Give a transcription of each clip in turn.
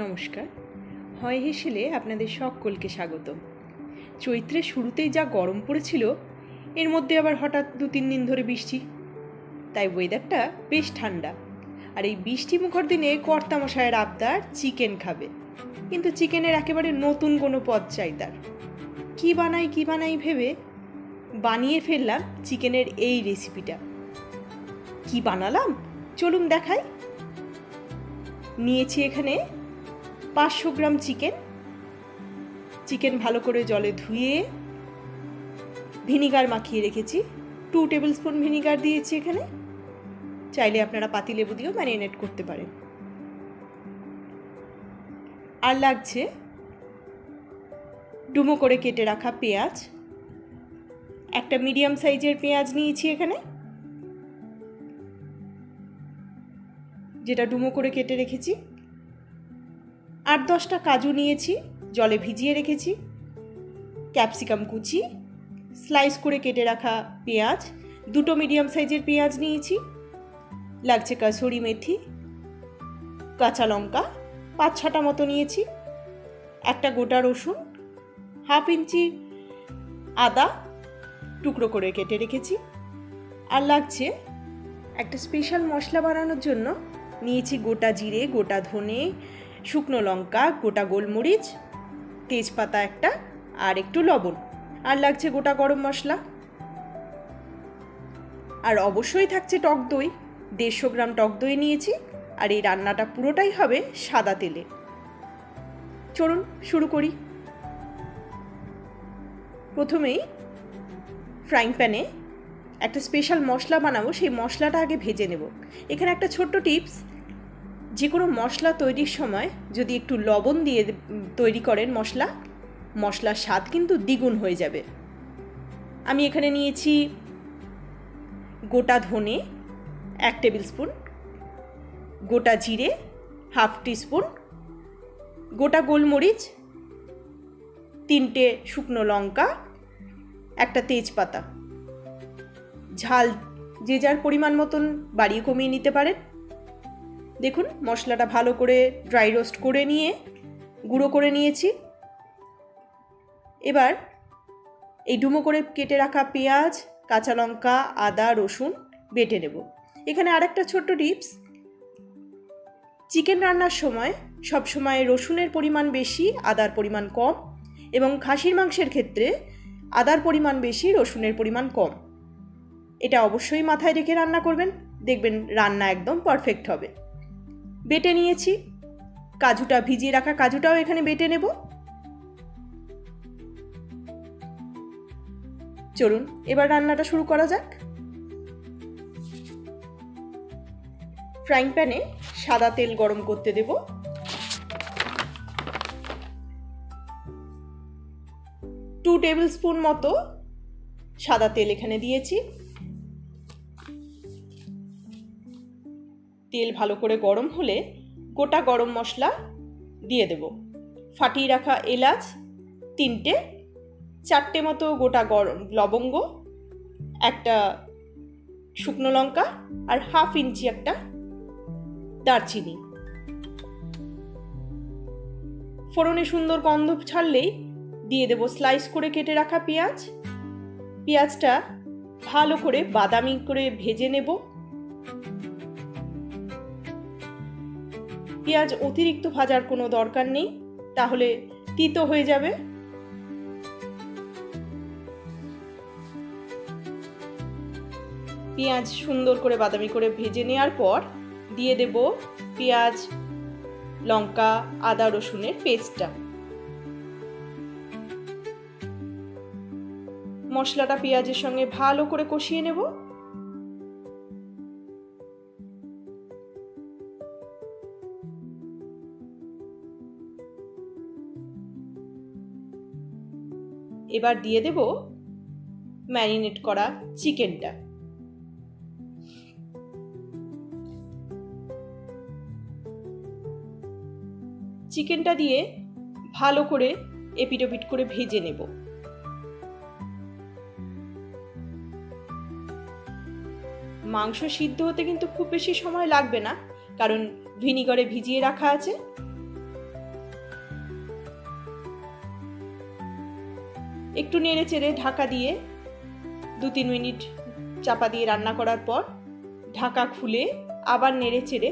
নমস্কার। হয় হেসেলে আপনাদের সকলকে স্বাগত। চৈত্রের শুরুতেই যা গরম পড়েছিল, এর মধ্যে আবার হঠাৎ 2-3 দিন ধরে বৃষ্টি, তাই ওয়েদারটা বেশ ঠান্ডা। আর এই বৃষ্টি মুখর দিনে কর্তামশায়ের আবদার চিকেন খাবে, কিন্তু চিকেনের একেবারে নতুন কোনো পদ চাই তার। কী বানাই ভেবে বানিয়ে ফেললাম চিকেনের এই রেসিপিটা। কি বানালাম চলুন দেখাই। নিয়েছি এখানে 500 গ্রাম চিকেন ভালো করে জলে ধুয়ে ভিনিগার মাখিয়ে রেখেছি। 2 টেবিল স্পুন ভিনিগার দিয়েছি এখানে, চাইলে আপনারা পাতিলেবু দিয়েও ম্যারিনেট করতে পারেন। আর লাগছে ডুমো করে কেটে রাখা পেঁয়াজ, একটা মিডিয়াম সাইজের পেঁয়াজ নিয়েছি এখানে, যেটা ডুমো করে কেটে রেখেছি। 8-10টা কাজু নিয়েছি, জলে ভিজিয়ে রেখেছি। ক্যাপসিকাম কুচি, স্লাইস করে কেটে রাখা পেঁয়াজ, 2টো মিডিয়াম সাইজের পেঁয়াজ নিয়েছি। লাগছে কাসুরি মেথি, কাঁচা লঙ্কা 5-6টা মতো নিয়েছি, একটা গোটা রসুন, 1/2 ইঞ্চি আদা টুকরো করে কেটে রেখেছি। আর লাগছে একটা স্পেশাল মশলা বানানোর জন্য নিয়েছি গোটা জিরে, গোটা ধনে, শুকনো লঙ্কা, গোটা গোলমরিচ, তেজপাতা একটা, আর একটু লবণ। আর লাগছে গোটা গরম মশলা। আর অবশ্যই থাকছে টক দই, 150 গ্রাম টক দই নিয়েছি। আর এই রান্নাটা পুরোটাই হবে সাদা তেলে। চলুন শুরু করি। প্রথমেই ফ্রাইং প্যানে একটা স্পেশাল মশলা বানাবো, সেই মশলাটা আগে ভেজে নেব। এখানে একটা ছোট্ট টিপস, যে কোনো মশলা তৈরির সময় যদি একটু লবণ দিয়ে তৈরি করেন মশলার স্বাদ কিন্তু দ্বিগুণ হয়ে যাবে। আমি এখানে নিয়েছি গোটা ধনে 1 টেবিল স্পুন, গোটা জিরে 1/2 টিস্পুন, গোটা গোলমরিচ 3টে, শুকনো লঙ্কা, একটা তেজপাতা। ঝাল যে যার পরিমাণ মতন বাড়িয়ে কমিয়ে নিতে পারেন। দেখুন মশলাটা ভালো করে ড্রাই রোস্ট করে নিয়ে গুঁড়ো করে নিয়েছি। এবার এই ডুমো করে কেটে রাখা পেঁয়াজ, কাঁচা লঙ্কা, আদা, রসুন বেটে নেব। এখানে আরেকটা ছোট্ট টিপস, চিকেন রান্নার সময় সবসময় রসুনের পরিমাণ বেশি, আদার পরিমাণ কম, এবং খাসির মাংসের ক্ষেত্রে আদার পরিমাণ বেশি, রসুনের পরিমাণ কম। এটা অবশ্যই মাথায় রেখে রান্না করবেন, দেখবেন রান্না একদম পারফেক্ট হবে। বেটে নিয়েছি কাজুটা, ভিজিয়ে রাখা কাজুটাও এখানে বেটে নেব। চলুন এবার রান্নাটা শুরু করা যাক। ফ্রাইং প্যানে সাদা তেল গরম করতে দেব। টু টেবিল স্পুন মতো সাদা তেল এখানে দিয়েছি। তেল ভালো করে গরম হলে গোটা গরম মশলা দিয়ে দেব। ফাটিয়ে রাখা এলাচ 3টে, 4টে মতো গোটা লবঙ্গ, একটা শুকনো লঙ্কা, আর 1/2 ইঞ্চি একটা দারচিনি। ফোড়নে সুন্দর গন্ধ ছাড়লেই দিয়ে দেব স্লাইস করে কেটে রাখা পেঁয়াজ। পেঁয়াজটা ভালো করে বাদামি করে ভেজে নেব। পেঁয়াজ অতিরিক্ত ভাজার কোনো দরকার নেই, তাহলে তিতো হয়ে যাবে। পেঁয়াজ সুন্দর করে বাদামি করে ভেজে নেওয়ার পর দিয়ে দেব পেঁয়াজ, লঙ্কা, আদা, রসুনের পেস্টটা। মশলাটা পেঁয়াজের সঙ্গে ভালো করে কষিয়ে নেব। এবার দিয়ে দেব ম্যারিনেট করা চিকেনটা। চিকেনটা দিয়ে ভালো করে এপিট ওপিট করে ভেজে নেব। মাংস সিদ্ধ হতে কিন্তু খুব বেশি সময় লাগবে না, কারণ ভিনিগারে ভিজিয়ে রাখা আছে। একটু নেড়ে চেড়ে ঢাকা দিয়ে 2-3 মিনিট চাপা দিয়ে রান্না করার পর ঢাকা খুলে আবার নেড়ে চেড়ে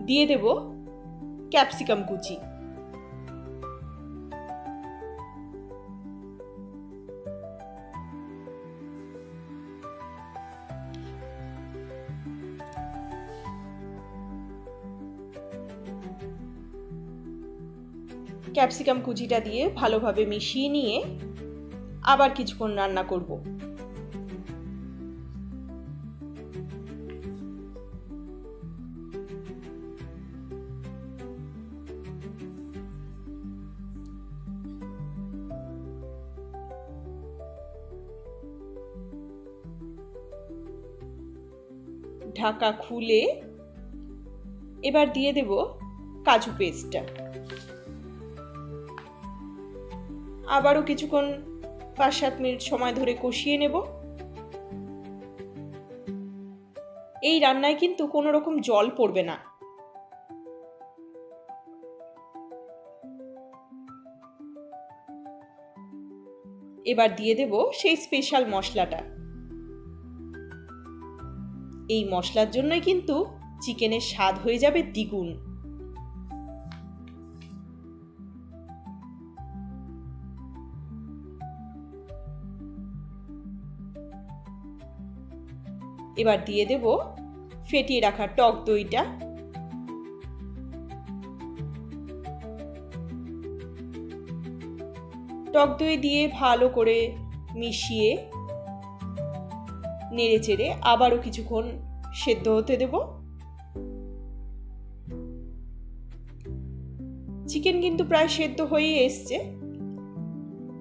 দিয়ে দেব ক্যাপসিকাম কুচি। ক্যাপসিকাম কুচিটা দিয়ে ভালোভাবে মিশিয়ে নিয়ে আবার কিছুক্ষণ রান্না করব। ঢাকা খুলে এবার দিয়ে দেব কাজু পেস্টটা। আবারও কিছুক্ষণ 5-7 মিনিট সময় ধরে কষিয়ে নেব। এই রান্নায় কিন্তু কোনো রকম জল পড়বে না। এবার দিয়ে দেব সেই স্পেশাল মশলাটা। এই মশলার জন্যই কিন্তু চিকেনের স্বাদ হয়ে যাবে দ্বিগুণ। এবার দিয়ে দেব ফেটিয়ে রাখা টক দইটা। টক দই দিয়ে ভালো করে মিশিয়ে নেড়ে চেড়ে আবারও কিছুক্ষণ সেদ্ধ হতে দেব। চিকেন কিন্তু প্রায় সেদ্ধ হয়ে এসছে।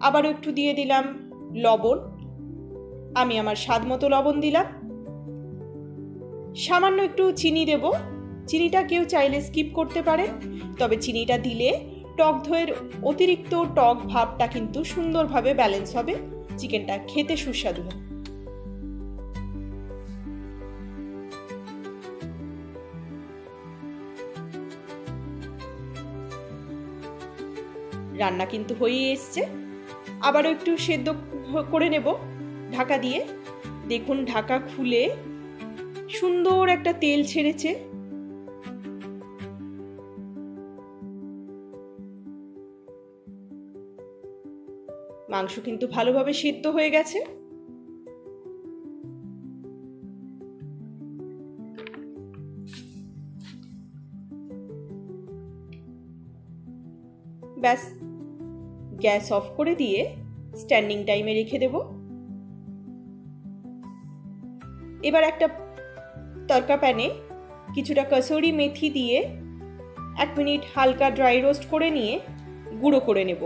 আবারও একটু দিয়ে দিলাম লবণ। আমি আমার স্বাদ মতো লবণ দিলাম। সামান্য একটু চিনি দেব। চিনিটা কেউ চাইলে স্কিপ করতে পারে, তবে চিনিটা দিলে টক দইয়ের অতিরিক্ত টক ভাবটা কিন্তু সুন্দরভাবে ব্যালেন্স হবে, চিকেনটা খেতে সুস্বাদু হবে। রান্না কিন্তু হয়ে এসছে। আবারও একটু সেদ্ধ করে নেব ঢাকা দিয়ে। দেখুন ঢাকা খুলে সুন্দর একটা তেল ছেড়েছে। মাংস কিন্তু ভালোভাবে সিদ্ধ হয়ে গেছে। ব্যাস, গ্যাস অফ করে দিয়ে স্ট্যান্ডিং টাইমে রেখে দেব। এবার একটা তড়কা প্যানে কিছুটা কসুরি মেথি দিয়ে 1 মিনিট হালকা ড্রাই রোস্ট করে নিয়ে গুঁড়ো করে নেব।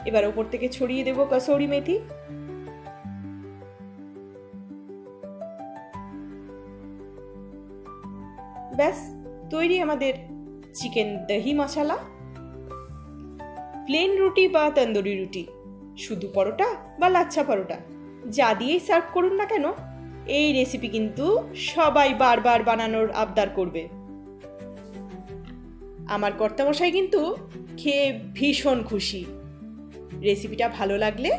এবার উপর থেকে ছড়িয়ে দেব কসুরি মেথি। ব্যাস, তৈরি আমাদের চিকেন দহি মশলা। প্লেন রুটি বা তন্দুরি রুটি, শুধু পরোটা বা লাচ্ছা পরোটা, যা দিয়েই সার্ভ করুন না কেন, এই রেসিপি কিন্তু সবাই বারবার বানানোর আবদার করবে। আমার কর্তামশাই কিন্তু খেয়ে ভীষণ খুশি। রেসিপিটা ভালো লাগলে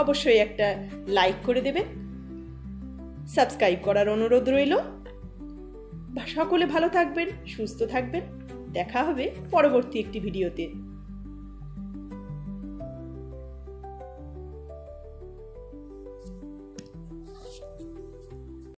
অবশ্যই একটা লাইক করে দেবেন, সাবস্ক্রাইব করার অনুরোধ রইল। সকলে ভালো থাকবেন, সুস্থ থাকবেন। দেখা হবে পরবর্তী একটি ভিডিওতে।